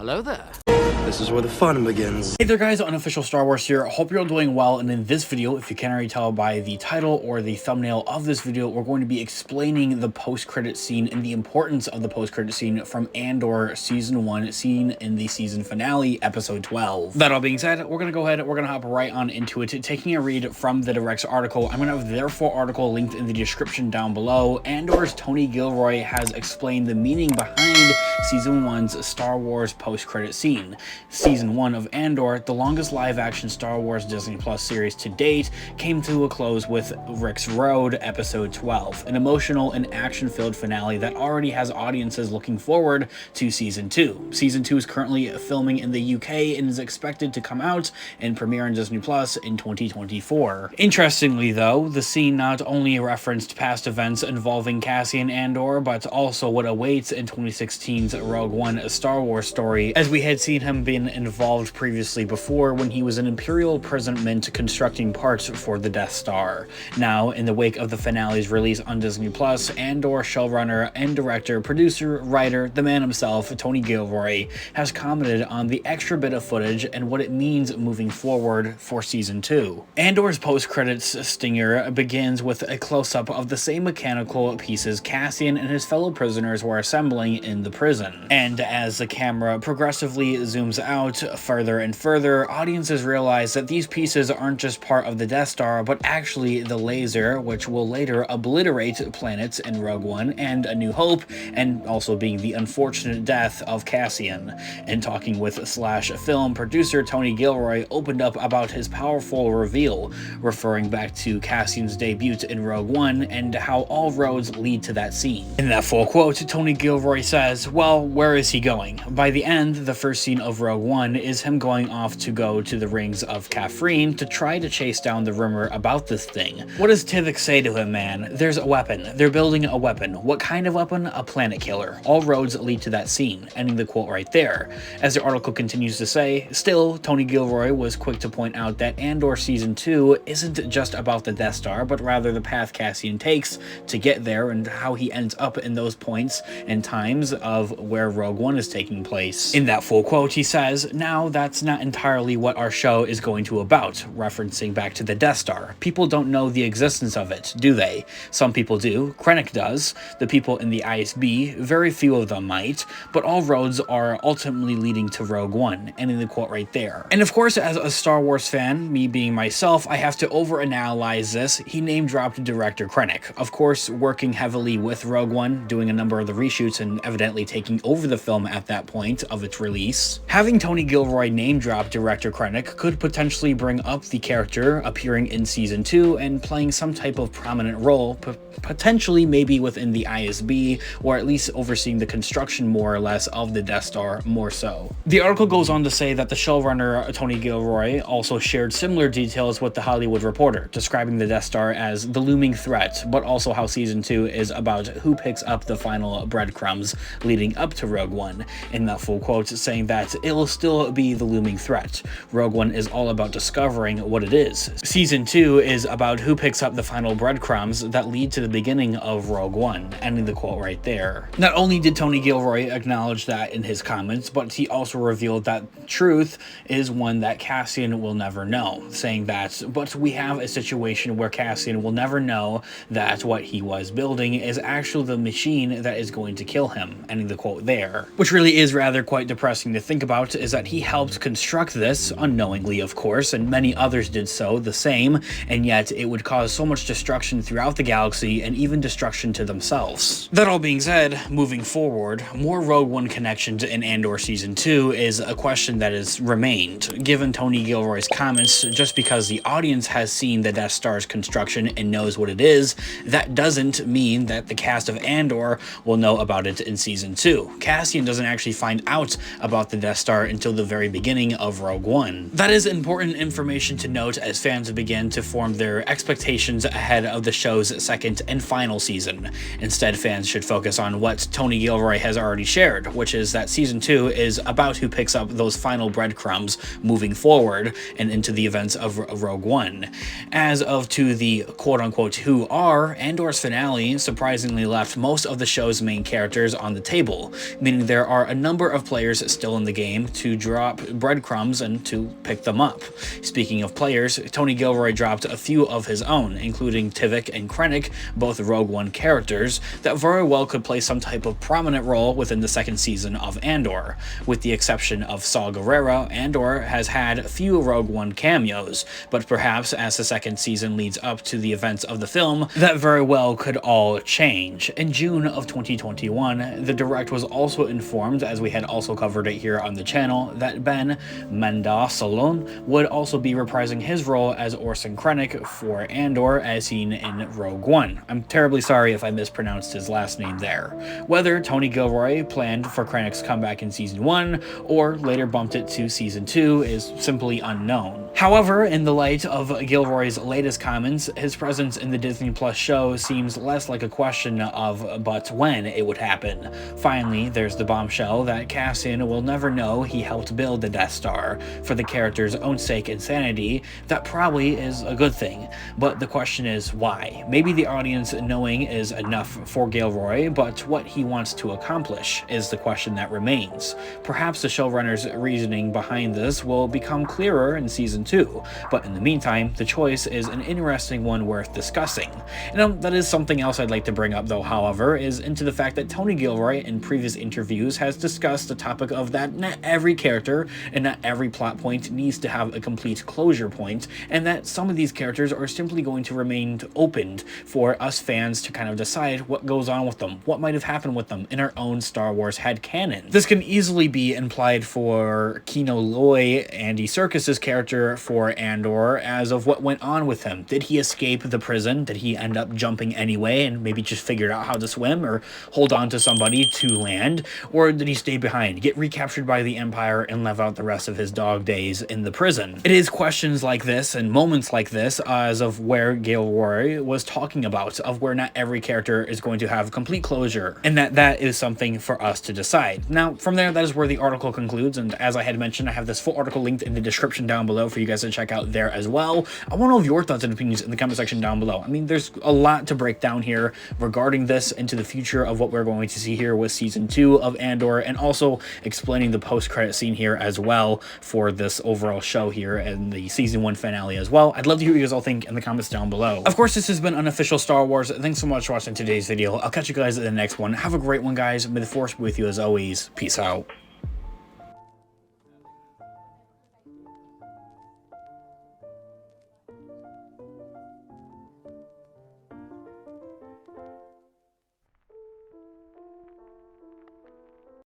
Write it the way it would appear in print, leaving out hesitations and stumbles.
Hello there. This is where the fun begins. Hey there guys, Unofficial Star Wars here. Hope you're all doing well, and in this video, if you can't already tell by the title or the thumbnail of this video, we're going to be explaining the post-credit scene and the importance of the post-credit scene from Andor Season 1, seen in the season finale, Episode 12. That all being said, we're going to go ahead and we're going to hop right on into it, taking a read from the Direct's article. I'm going to have their full article linked in the description down below. Andor's Tony Gilroy has explained the meaning behind Season 1's Star Wars post-credit scene. Season 1 of Andor, the longest live-action Star Wars Disney Plus series to date, came to a close with Rick's Road, Episode 12, an emotional and action-filled finale that already has audiences looking forward to Season 2. Season 2 is currently filming in the UK and is expected to come out and premiere on Disney Plus in 2024. Interestingly though, the scene not only referenced past events involving Cassian Andor, but also what awaits in 2016's Rogue One, a Star Wars story, as we had seen him been involved previously before when he was an Imperial imprisonment constructing parts for the Death Star. Now, in the wake of the finale's release on Disney Plus, Andor showrunner and director, producer, writer, the man himself, Tony Gilroy, has commented on the extra bit of footage and what it means moving forward for Season 2. Andor's post-credits stinger begins with a close-up of the same mechanical pieces Cassian and his fellow prisoners were assembling in the prison. And as the camera progressively zooms out further and further, audiences realize that these pieces aren't just part of the Death Star, but actually the laser, which will later obliterate planets in Rogue One and A New Hope, and also being the unfortunate death of Cassian. And talking with Slash film producer Tony Gilroy opened up about his powerful reveal, referring back to Cassian's debut in Rogue One and how all roads lead to that scene. In that full quote, Tony Gilroy says, "Well, where is he going? By the end, the first scene of Rogue One is him going off to go to the rings of Kafrene to try to chase down the rumor about this thing. What does Tivik say to him, man? There's a weapon. They're building a weapon. What kind of weapon? A planet killer. All roads lead to that scene." Ending the quote right there. As the article continues to say, still, Tony Gilroy was quick to point out that Andor Season 2 isn't just about the Death Star, but rather the path Cassian takes to get there and how he ends up in those points and times of where Rogue One is taking place. In that full quote, he says, "Now, that's not entirely what our show is going to about," referencing back to the Death Star. "People don't know the existence of it, do they? Some people do. Krennic does. The people in the ISB, very few of them might, but all roads are ultimately leading to Rogue One," ending the quote right there. And of course, as a Star Wars fan, me being myself, I have to overanalyze this. He name-dropped director Krennic, of course, working heavily with Rogue One, doing a number of the reshoots and evidently taking over the film at that point of its release. Having Tony Gilroy name-drop director Krennic could potentially bring up the character appearing in Season 2 and playing some type of prominent role, potentially maybe within the ISB, or at least overseeing the construction more or less of the Death Star more so. The article goes on to say that the showrunner Tony Gilroy also shared similar details with The Hollywood Reporter, describing the Death Star as the looming threat, but also how Season 2 is about who picks up the final breadcrumbs leading up to Rogue One. In that full quote, saying that it'll still be the looming threat. Rogue One is all about discovering what it is. Season 2 is about who picks up the final breadcrumbs that lead to the beginning of Rogue One, ending the quote right there. Not only did Tony Gilroy acknowledge that in his comments, but he also revealed that truth is one that Cassian will never know, saying that, "But we have a situation where Cassian will never know that what he was building is actually the machine that is going to kill him," ending the quote there. Which really is rather quite depressing to think about, is that he helped construct this, unknowingly of course, and many others did so the same, and yet it would cause so much destruction throughout the galaxy and even destruction to themselves. That all being said, moving forward, more Rogue One connections in Andor Season 2 is a question that has remained. Given Tony Gilroy's comments, just because the audience has seen the Death Star's construction and knows what it is, that doesn't mean that the cast of Andor will know about it in Season 2. Cassian doesn't actually find out about the Death Star Star until the very beginning of Rogue One. That is important information to note as fans begin to form their expectations ahead of the show's second and final season. Instead, fans should focus on what Tony Gilroy has already shared, which is that season 2 is about who picks up those final breadcrumbs moving forward and into the events of Rogue One. As of to the quote-unquote who are, Andor's finale surprisingly left most of the show's main characters on the table, meaning there are a number of players still in the game to drop breadcrumbs and to pick them up. Speaking of players, Tony Gilroy dropped a few of his own, including Tivik and Krennic, both Rogue One characters, that very well could play some type of prominent role within the second season of Andor. With the exception of Saw Gerrera, Andor has had a few Rogue One cameos, but perhaps as the second season leads up to the events of the film, that very well could all change. In June of 2021, the direct was also informed, as we had also covered it here on the channel, that Ben Mendelsohn would also be reprising his role as Orson Krennic for Andor as seen in Rogue One. I'm terribly sorry if I mispronounced his last name there. Whether Tony Gilroy planned for Krennic's comeback in season 1 or later bumped it to season 2 is simply unknown. However, in the light of Gilroy's latest comments, his presence in the Disney Plus show seems less like a question of but when it would happen. Finally, there's the bombshell that Cassian will never know he helped build the Death Star. For the character's own sake and sanity, that probably is a good thing. But the question is why? Maybe the audience knowing is enough for Gilroy, but what he wants to accomplish is the question that remains. Perhaps the showrunner's reasoning behind this will become clearer in season 2, but in the meantime, the choice is an interesting one worth discussing. And that is something else I'd like to bring up though, however, is into the fact that Tony Gilroy in previous interviews has discussed the topic of that not every character and not every plot point needs to have a complete closure point, and that some of these characters are simply going to remain opened for us fans to kind of decide what goes on with them, what might have happened with them in our own Star Wars headcanon. This can easily be implied for Kino Loy, Andy Serkis's character for Andor, as of what went on with him. Did he escape the prison? Did he end up jumping anyway and maybe just figured out how to swim or hold on to somebody to land? Or did he stay behind, get recaptured by the Empire, and live out the rest of his dog days in the prison? It is questions like this and moments like this as of where Gilroy was talking about, of where not every character is going to have complete closure, and that is something for us to decide. Now, from there, that is where the article concludes, and as I had mentioned, I have this full article linked in the description down below for you guys to check out there as well. I want to know of your thoughts and opinions in the comment section down below. I mean, there's a lot to break down here regarding this into the future of what we're going to see here with season 2 of Andor, and also explaining the post-credit scene here as well for this overall show here and the season 1 finale as well. I'd love to hear what you guys all think in the comments down below. Of course, this has been Unofficial Star Wars. Thanks so much for watching today's video. I'll catch you guys in the next one. Have a great one, guys. May the Force be with you as always. Peace out.